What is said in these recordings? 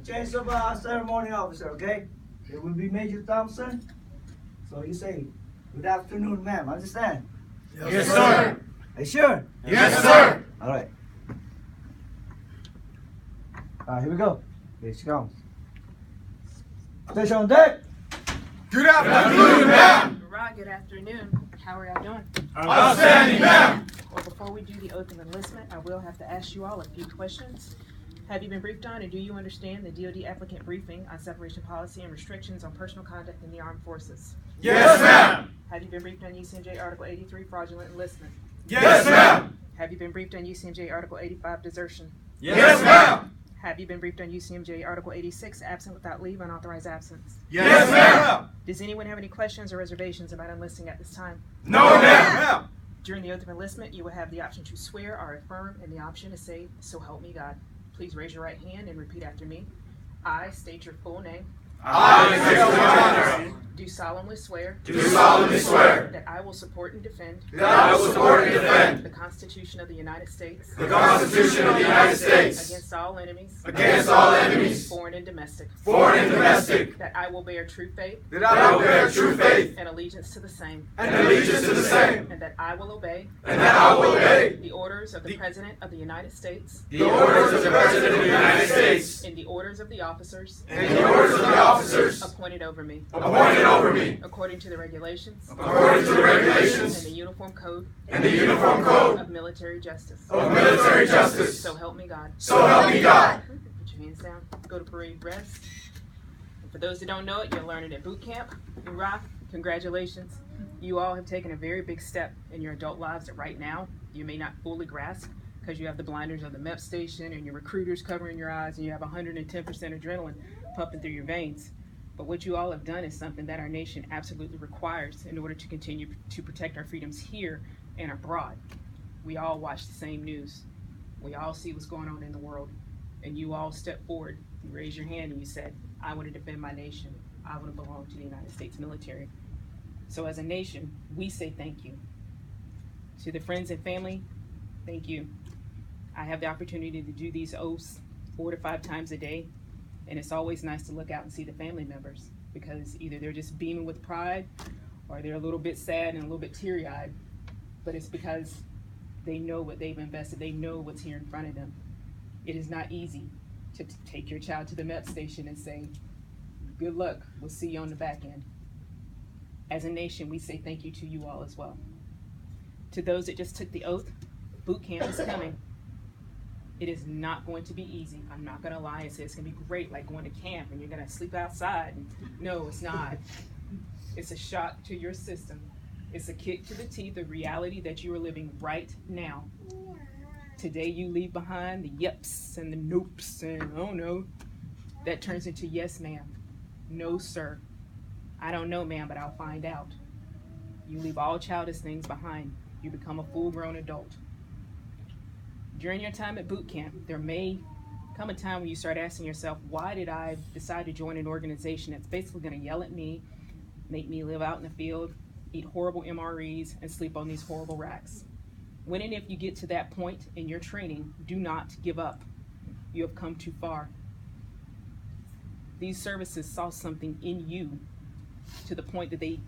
change of our ceremony officer, okay? It will be Major Thompson. So you say, good afternoon, ma'am. Understand? Yes, sir. Are you sure? Yes, sir. All right. All right, here we go. Here she comes. Fish on deck. Good afternoon, ma'am. Right, good afternoon. How are y'all doing? Outstanding, ma'am. Well, before we do the oath of enlistment, I will have to ask you all a few questions. Have you been briefed on and do you understand the DoD applicant briefing on separation policy and restrictions on personal conduct in the armed forces? Yes, ma'am. Have you been briefed on UCMJ Article 83 fraudulent enlistment? Yes, ma'am. Have you been briefed on UCMJ Article 85 desertion? Yes, ma'am. Have you been briefed on UCMJ Article 86 absent without leave, unauthorized absence? Yes, ma'am. Does anyone have any questions or reservations about enlisting at this time? No, ma'am. During the oath of enlistment, you will have the option to swear or affirm and the option to say, "So help me God." Please raise your right hand and repeat after me. I state your full name. I, Victor Johnson, Do solemnly swear do solemnly swear that I will support and defend that I will support and defend the Constitution of the United States the Constitution of the United States against all enemies, against all enemies, foreign and domestic, foreign and domestic, that I will bear true faith that I will bear true faith and allegiance to the same, and allegiance to the same, and that I will obey and that I will obey the orders of the President of the United States the orders of the President of the United States and the orders of the officers and the orders of the officers appointed over me, appointed over me, according to the regulations according to the regulations and the Uniform Code and the Uniform Code of Military Justice. of military justice. So help me God. So help me God. Put your hands down. Go to parade rest. And for those that don't know it, you'll learn it at boot camp. Hoorah! Congratulations. You all have taken a very big step in your adult lives that right now you may not fully grasp because you have the blinders of the MEP station and your recruiters covering your eyes and you have 110% adrenaline pumping through your veins. But what you all have done is something that our nation absolutely requires in order to continue to protect our freedoms here and abroad. We all watch the same news. We all see what's going on in the world. And you all step forward, you raise your hand and you said, I want to defend my nation. I want to belong to the United States military. So as a nation, we say thank you. To the friends and family, thank you. I have the opportunity to do these oaths 4 to 5 times a day. And it's always nice to look out and see the family members because either they're just beaming with pride or they're a little bit sad and a little bit teary-eyed. But it's because they know what they've invested. They know what's here in front of them. It is not easy to take your child to the MEP station and say, good luck, we'll see you on the back end. As a nation, we say thank you to you all as well. To those that just took the oath, boot camp is coming. It is not going to be easy. I'm not going to lie and say it's going to be great like going to camp and you're going to sleep outside. No, it's not. It's a shock to your system. It's a kick to the teeth of reality that you are living right now. Today you leave behind the yeps and the nopes and oh no. That turns into yes ma'am, no sir. I don't know ma'am, but I'll find out. You leave all childish things behind. You become a full-grown adult. During your time at boot camp, there may come a time when you start asking yourself, why did I decide to join an organization that's basically going to yell at me, make me live out in the field, eat horrible MREs, and sleep on these horrible racks? When and if you get to that point in your training, do not give up. You have come too far. These services saw something in you to the point that they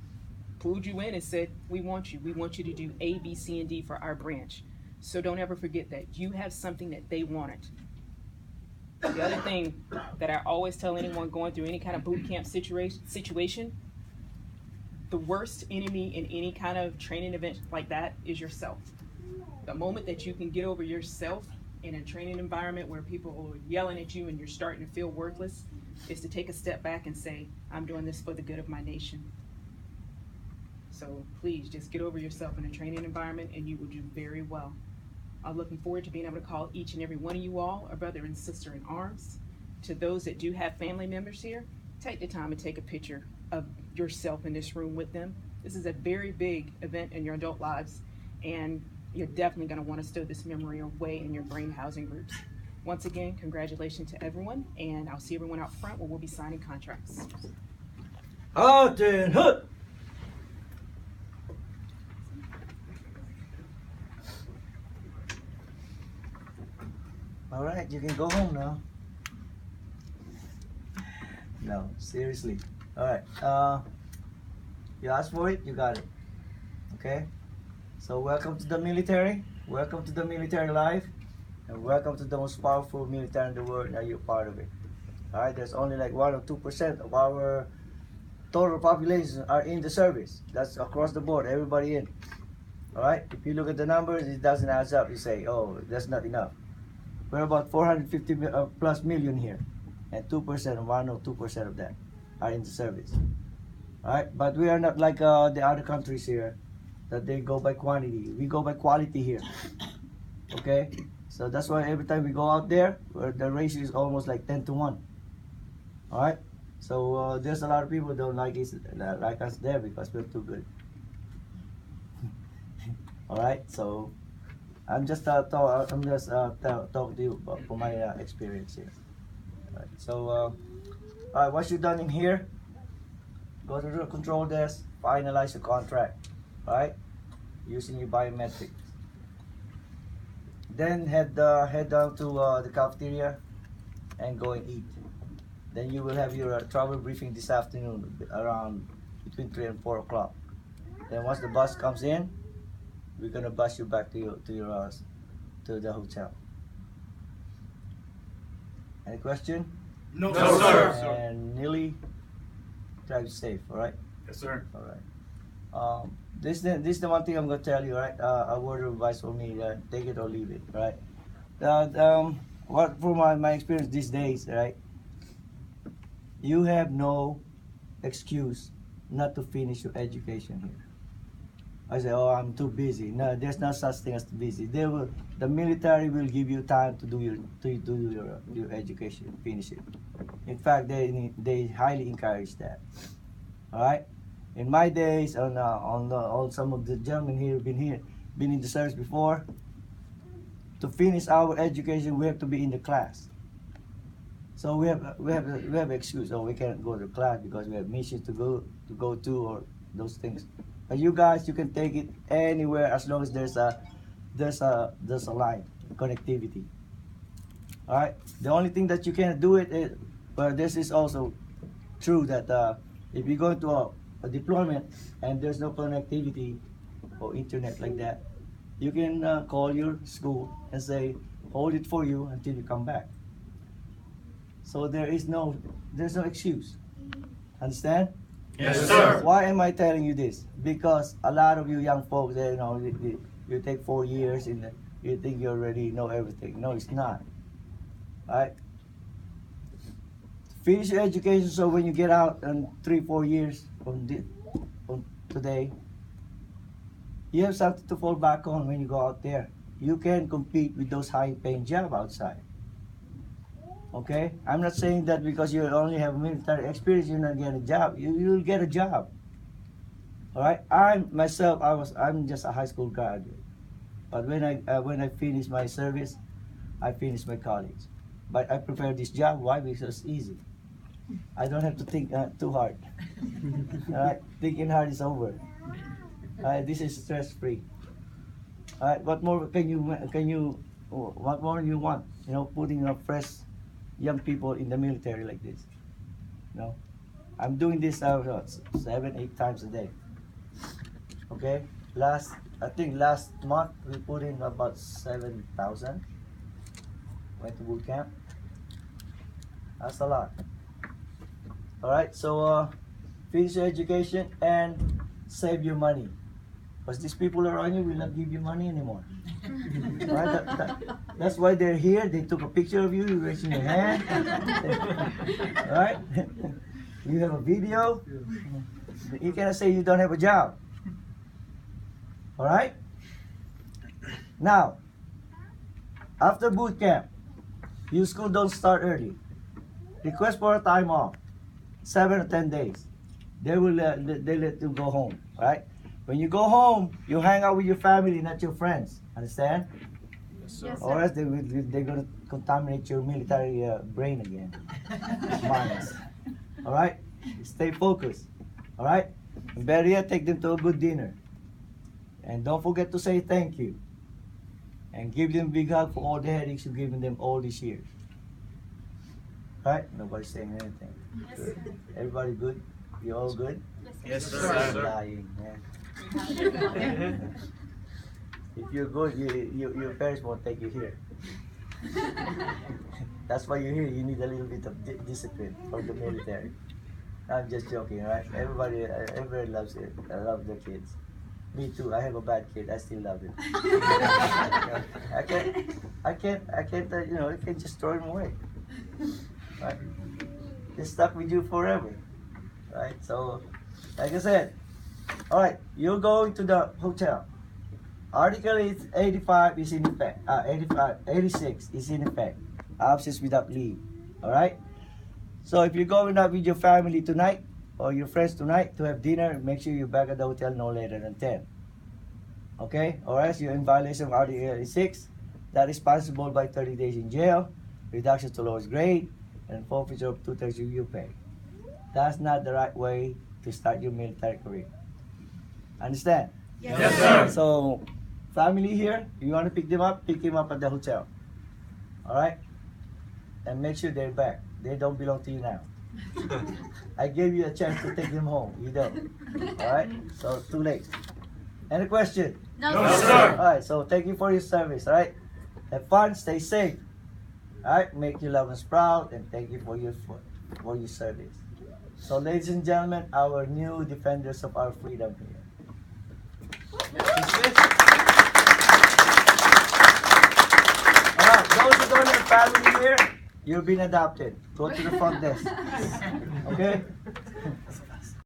pulled you in and said, we want you. We want you to do A, B, C, and D for our branch. So don't ever forget that. You have something that they wanted. The other thing that I always tell anyone going through any kind of boot camp situation, the worst enemy in any kind of training event like that is yourself. The moment that you can get over yourself in a training environment where people are yelling at you and you're starting to feel worthless is to take a step back and say, I'm doing this for the good of my nation. So please just get over yourself in a training environment and you will do very well. I'm looking forward to being able to call each and every one of you all a brother and sister in arms. To those that do have family members here, take the time and take a picture of yourself in this room with them. This is a very big event in your adult lives, and you're definitely going to want to stow this memory away in your brain housing groups. Once again, congratulations to everyone, and I'll see everyone out front where we'll be signing contracts. Out and hook. All right, you can go home now. No, seriously. All right. You asked for it, you got it. Okay. So welcome to the military. Welcome to the military life, and welcome to the most powerful military in the world. Now you're part of it. All right. There's only like 1 or 2% of our total population are in the service. That's across the board. Everybody in. All right. If you look at the numbers, it doesn't add up. You say, oh, that's not enough. We're about 450 plus million here, and 2%, 1 or 2% of that are in the service. All right, but we are not like the other countries here, that they go by quantity. We go by quality here. Okay, so that's why every time we go out there, the ratio is almost like 10-1. All right, so there's a lot of people don't like us there because we're too good. All right, so I'm just talking to you about from my experience here. All right, so all right, once you're done in here, go to the control desk, finalize the contract, all right, using your biometrics. Then head down to the cafeteria and go and eat. Then you will have your travel briefing this afternoon around between 3 and 4 o'clock. Then once the bus comes in, we're gonna bus you back to the hotel. Any question? No, sir. And Neely, drive safe, all right? Yes, sir. All right. This is the one thing I'm gonna tell you, right? A word of advice for me: take it or leave it, right? What from my experience these days, right? You have no excuse not to finish your education here. I say, oh, I'm too busy. No, there's no such thing as busy. The military will give you time to do your education, finish it. In fact, they highly encourage that. All right. In my days, on some of the gentlemen here been in the service before. To finish our education, we have to be in the class. So we have excuse. Oh, we can't go to class because we have missions to go to or those things. But you guys, you can take it anywhere as long as there's a line connectivity. All right. The only thing that you can't do it is, but this is also true that if you go to a deployment and there's no connectivity or internet like that, you can call your school and say, hold it for you until you come back. So there's no excuse. Understand? Yes, sir. Why am I telling you this? Because a lot of you young folks, you take 4 years and you think you already know everything. No, it's not. All right? Finish your education so when you get out in 3-4 years from today, you have something to fall back on when you go out there. You can compete with those high-paying jobs outside. Okay? I'm not saying that because you only have military experience, you're not getting a job. You'll get a job. All right? I'm just a high school graduate. But when I finish my service, I finished my college. But I prefer this job. Why? Because it's easy. I don't have to think too hard. All right? Thinking hard is over. All right? This is stress-free. All right? What more what more do you want? Putting fresh young people in the military like this. I'm doing this 7-8 times a day. Okay, I think last month we put in about 7,000. Went to boot camp. That's a lot. All right, so finish your education and save your money, because these people around you will not give you money anymore. Right? That's why they're here. They took a picture of you. You're raising your hand. Right? You have a video. You cannot say you don't have a job. All right? Now, after boot camp, your school don't start early. Request for a time off, 7 or 10 days. They let you go home. Right? When you go home, you hang out with your family, not your friends. Understand? Yes, sir. Yes, sir. Or else they're going to contaminate your military brain again. Minds. All right? Stay focused. All right? And better yet, take them to a good dinner. And don't forget to say thank you. And give them a big hug for all the headaches you've given them all these years. Right? Nobody's saying anything. Good. Everybody good? You all good? Yes, You're sir. lying, man. If you're good, your parents won't take you here. That's why you're here. You need a little bit of discipline from the military. I'm just joking, right? Everybody loves it. I love their kids. Me too. I have a bad kid. I still love it. I can't. You can just throw him away. Right? It's stuck with you forever. Right? So, like I said, all right. You're going to the hotel. Article 85 is in effect. 86 is in effect. Absence without leave. All right. So if you're going out with your family tonight or your friends tonight to have dinner, make sure you're back at the hotel no later than 10. Okay? Or else you're in violation of Article 86. That is punishable by 30 days in jail, reduction to lowest grade, and forfeiture of 2/3 of your pay. That's not the right way to start your military career. Understand? Yes, sir. So, family here, you want to pick them up at the hotel. All right? And make sure they're back. They don't belong to you now. I gave you a chance to take them home. You don't. All right? So, too late. Any question? No, sir. All right. So, thank you for your service. All right? Have fun. Stay safe. All right? Make your loved ones proud. And thank you for your service. So, ladies and gentlemen, our new defenders of our freedom here. Alright, those who don't have family here, you've been adopted. Go to the front desk. Okay?